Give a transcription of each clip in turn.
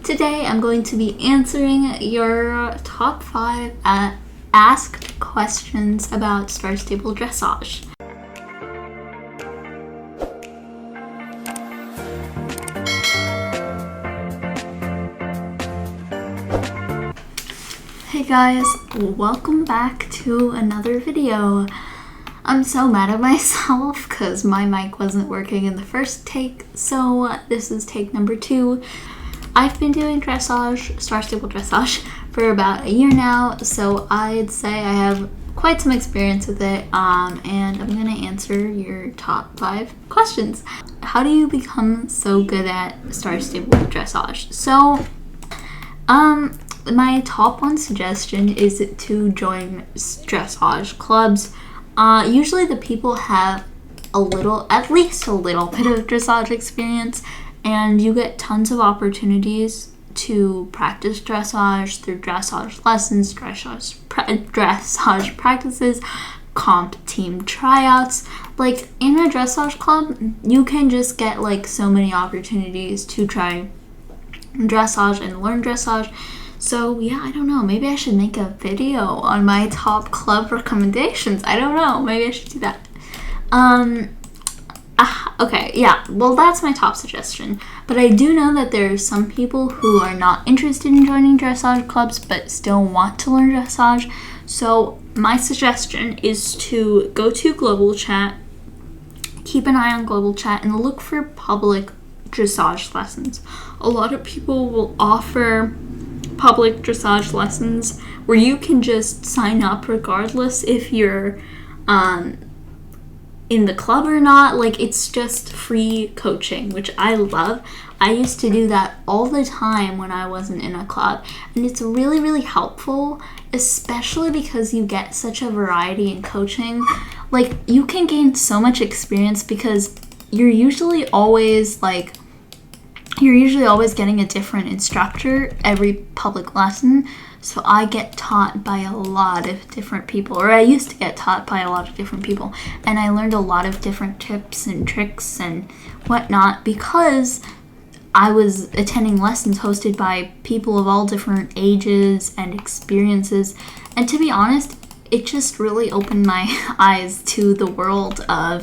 Today I'm going to be answering your top 5 asked questions about Star Stable Dressage. Hey guys, welcome back to another video. I'm so mad at myself because my mic wasn't working in the first take, so this is take number 2. I've been doing dressage, Star Stable Dressage, for about a year now, so I'd say I have quite some experience with it, and I'm gonna answer your top 5 questions. How do you become so good at Star Stable Dressage? So, my top 1 suggestion is to join dressage clubs. Usually the people have at least a little bit of dressage experience, and you get tons of opportunities to practice dressage through dressage lessons, dressage practices, comp team tryouts. Like, in a dressage club, you can just get like so many opportunities to try dressage and learn dressage. So yeah, I don't know, maybe I should make a video on my top club recommendations. I don't know, maybe I should do that. Okay, yeah, well, that's my top suggestion. But I do know that there are some people who are not interested in joining dressage clubs but still want to learn dressage. So my suggestion is to go to global chat, keep an eye on global chat, and look for public dressage lessons. A lot of people will offer public dressage lessons where you can just sign up regardless if you're in the club or not. Like, it's just free coaching, which I love. I used to do that all the time when I wasn't in a club, and it's really, really helpful, especially because you get such a variety in coaching. Like, you can gain so much experience because you're usually always getting a different instructor every public lesson. So I get taught by a lot of different people, or I used to get taught by a lot of different people, and I learned a lot of different tips and tricks and whatnot because I was attending lessons hosted by people of all different ages and experiences. And to be honest, it just really opened my eyes to the world of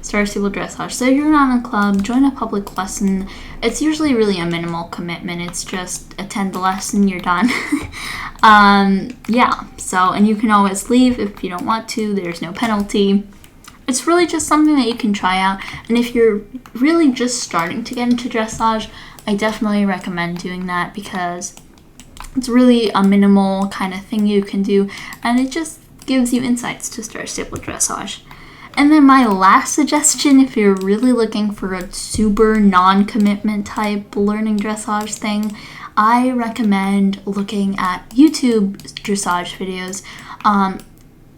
Star Stable Dressage. So if you're not in a club, join a public lesson. It's usually really a minimal commitment. It's just attend the lesson, you're done. Yeah, so, and you can always leave if you don't want to. There's no penalty. It's really just something that you can try out. And if you're really just starting to get into dressage, I definitely recommend doing that because it's really a minimal kind of thing you can do, and it just gives you insights to Star Stable Dressage. And then my last suggestion, if you're really looking for a super non-commitment type learning dressage thing, I recommend looking at YouTube dressage videos.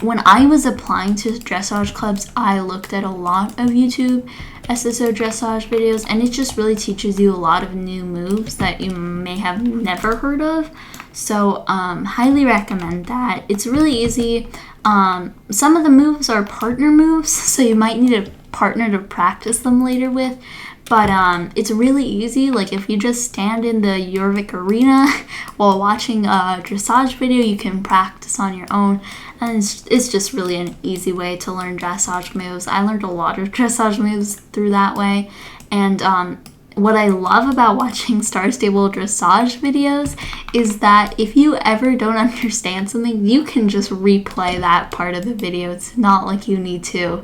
When I was applying to dressage clubs, I looked at a lot of YouTube SSO dressage videos, and it just really teaches you a lot of new moves that you may have never heard of. So highly recommend that. It's really easy. Some of the moves are partner moves, so you might need a partner to practice them later with. But it's really easy. Like, if you just stand in the 𝐀𝐬𝐤𝐞𝐪 arena while watching a dressage video, you can practice on your own. And it's just really an easy way to learn dressage moves. I learned a lot of dressage moves through that way. And what I love about watching Star Stable Dressage videos is that if you ever don't understand something, you can just replay that part of the video. It's not like you need to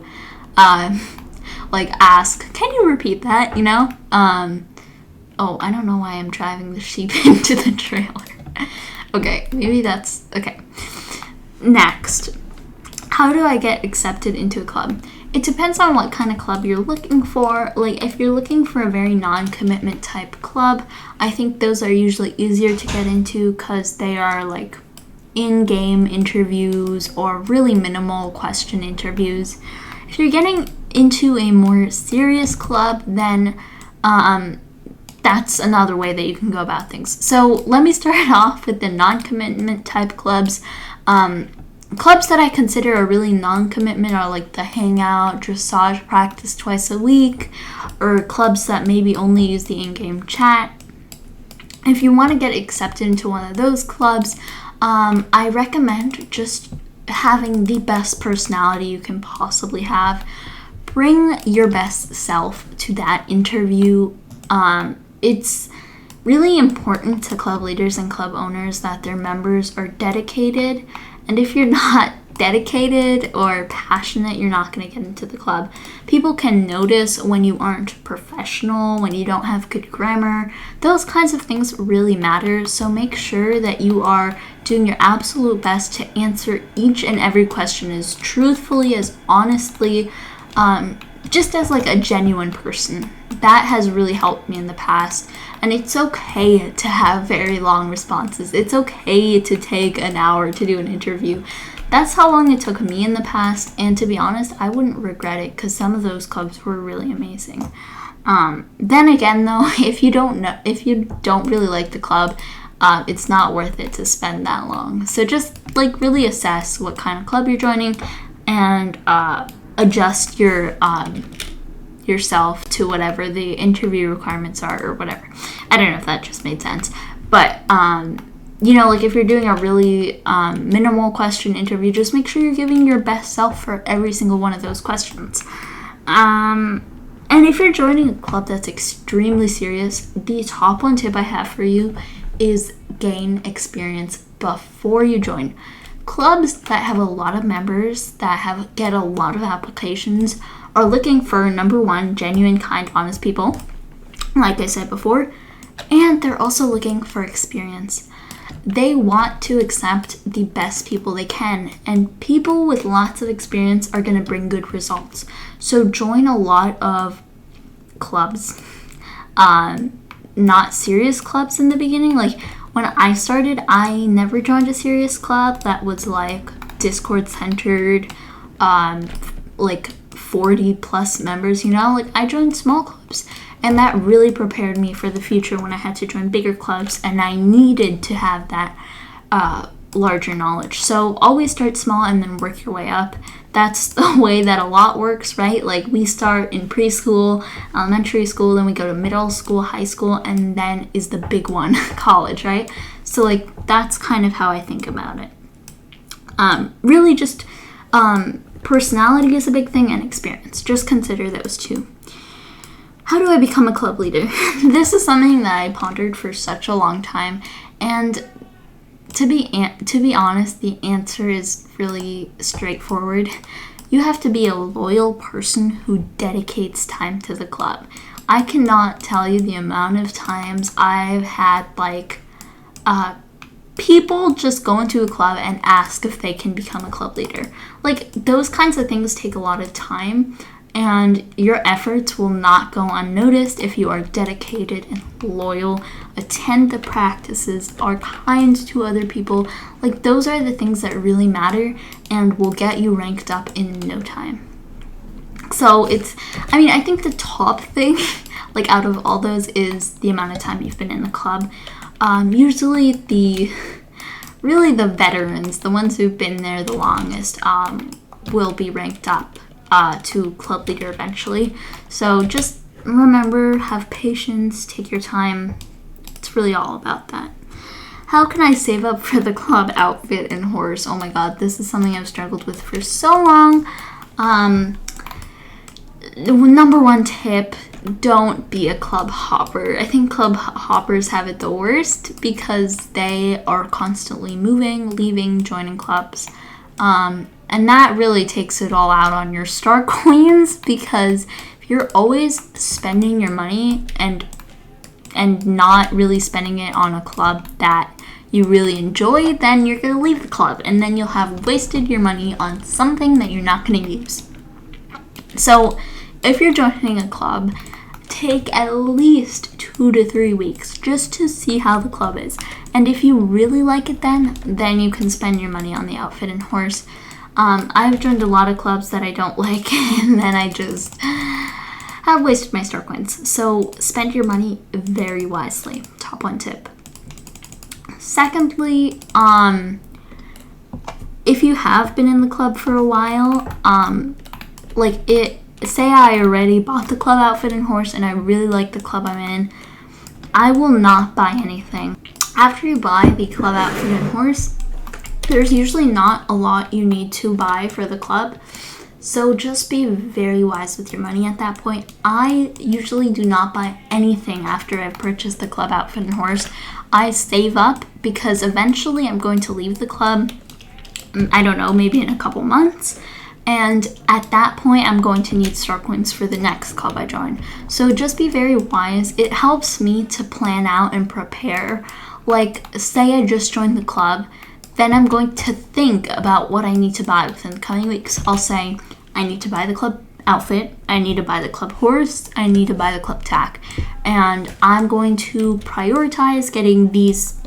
ask, can you repeat that, you know? Oh, I don't know why I'm driving the sheep into the trailer. Okay, maybe that's, okay. Next, how do I get accepted into a club? It depends on what kind of club you're looking for. Like, if you're looking for a very non-commitment type club, I think those are usually easier to get into because they are like in-game interviews or really minimal question interviews. If you're getting into a more serious club, then that's another way that you can go about things. So let me start off with the non-commitment type clubs. Clubs that I consider a really non-commitment are like the hangout, dressage practice twice a week, or clubs that maybe only use the in-game chat. If you want to get accepted into one of those clubs, I recommend just having the best personality you can possibly have. Bring your best self to that interview. It's really important to club leaders and club owners that their members are dedicated. And if you're not dedicated or passionate, you're not going to get into the club. People can notice when you aren't professional, when you don't have good grammar. Those kinds of things really matter. So make sure that you are doing your absolute best to answer each and every question as truthfully, as honestly, just as like a genuine person. That has really helped me in the past. And it's okay to have very long responses. It's okay to take an hour to do an interview. That's how long it took me in the past, and to be honest, I wouldn't regret it because some of those clubs were really amazing. Then again, though, if you don't really like the club, it's not worth it to spend that long. So just like really assess what kind of club you're joining, and adjust yourself to whatever the interview requirements are or whatever. I don't know if that just made sense, but like if you're doing a really minimal question interview, just make sure you're giving your best self for every single one of those questions. And if you're joining a club that's extremely serious, the top one tip I have for you is gain experience before you join. Clubs that have a lot of members, that get a lot of applications, are looking for, number one, genuine, kind, honest people, like I said before, and they're also looking for experience. They want to accept the best people they can, and people with lots of experience are going to bring good results. So join a lot of clubs, not serious clubs in the beginning. Like when I started, I never joined a serious club that was like Discord centered, like 40 plus members, like I joined small clubs. And that really prepared me for the future when I had to join bigger clubs and I needed to have that larger knowledge. So always start small and then work your way up. That's the way that a lot works, right? Like we start in preschool, elementary school, then we go to middle school, high school, and then is the big one, college, right? So like that's kind of how I think about it. Really just personality is a big thing, and experience. Just consider those two. How do I become a club leader? This is something that I pondered for such a long time, and to be honest, the answer is really straightforward. You have to be a loyal person who dedicates time to the club. I cannot tell you the amount of times I've had people just go into a club and ask if they can become a club leader. Like those kinds of things take a lot of time. And your efforts will not go unnoticed if you are dedicated and loyal, attend the practices, are kind to other people. Like those are the things that really matter and will get you ranked up in no time. So I think the top thing, like out of all those, is the amount of time you've been in the club. Usually the veterans, the ones who've been there the longest, will be ranked up to club leader eventually. So just remember, have patience, take your time. It's really all about that. How can I save up for the club outfit and horse? Oh my god, this is something I've struggled with for so long. Number one tip, don't be a club hopper. I think club hoppers have it the worst because they are constantly moving, leaving, joining clubs. And that really takes it all out on your star coins, because if you're always spending your money and not really spending it on a club that you really enjoy, then you're going to leave the club and then you'll have wasted your money on something that you're not going to use. So if you're joining a club, take at least 2 to 3 weeks just to see how the club is. And if you really like it, then you can spend your money on the outfit and horse. I've joined a lot of clubs that I don't like, and then I just have wasted my star coins. So spend your money very wisely. Top one tip. Secondly, if you have been in the club for a while, say I already bought the club outfit and horse and I really like the club I'm in, I will not buy anything. After you buy the club outfit and horse, there's usually not a lot you need to buy for the club. So just be very wise with your money at that point. I usually do not buy anything after I've purchased the club outfit and horse. I save up because eventually I'm going to leave the club, I don't know, maybe in a couple months. And at that point, I'm going to need star coins for the next club I join. So just be very wise. It helps me to plan out and prepare. Like, say I just joined the club, then I'm going to think about what I need to buy within the coming weeks. I'll say, I need to buy the club outfit, I need to buy the club horse, I need to buy the club tack. And I'm going to prioritize getting these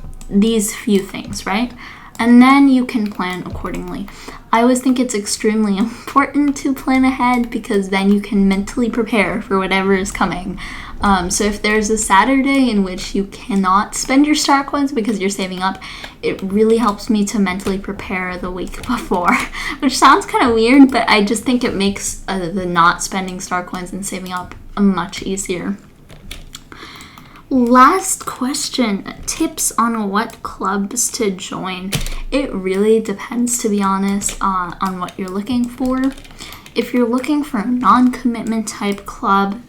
few things, right? And then you can plan accordingly. I always think it's extremely important to plan ahead because then you can mentally prepare for whatever is coming. So if there's a Saturday in which you cannot spend your star coins because you're saving up, it really helps me to mentally prepare the week before, which sounds kind of weird, but I just think it makes the not spending star coins and saving up much easier. Last question, tips on what clubs to join. It really depends, to be honest, on what you're looking for. If you're looking for a non-commitment type club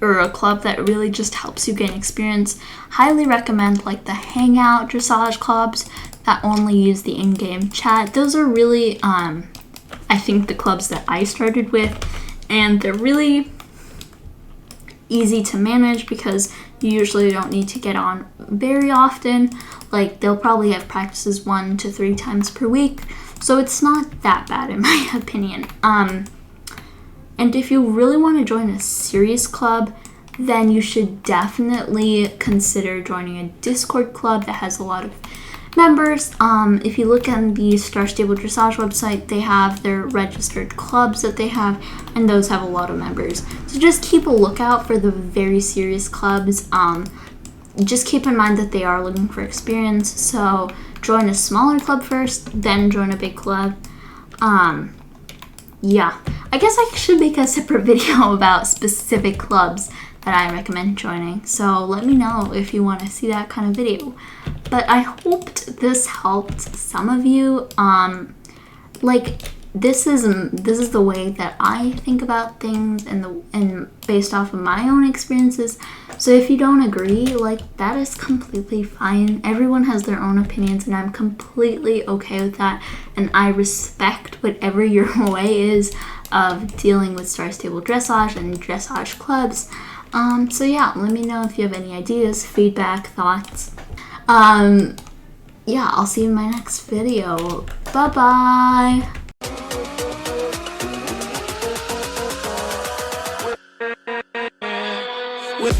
or a club that really just helps you gain experience, highly recommend like the hangout dressage clubs that only use the in-game chat. Those are really, I think, the clubs that I started with, and they're really easy to manage because you usually don't need to get on very often. Like, they'll probably have practices 1 to 3 times per week, so it's not that bad in my opinion. And if you really want to join a serious club, then you should definitely consider joining a Discord club that has a lot of members. If you look on the Star Stable Dressage website, they have their registered clubs that they have, and those have a lot of members. So just keep a lookout for the very serious clubs. Just keep in mind that they are looking for experience, so join a smaller club first, then join a big club. Yeah, I guess I should make a separate video about specific clubs that I recommend joining, so let me know if you want to see that kind of video. But I hoped this helped some of you. Like, this is the way that I think about things and based off of my own experiences. So if you don't agree, like, that is completely fine. Everyone has their own opinions, and I'm completely okay with that. And I respect whatever your way is of dealing with Star Stable Dressage and dressage clubs. So yeah, let me know if you have any ideas, feedback, thoughts. Yeah, I'll see you in my next video. Bye-bye! With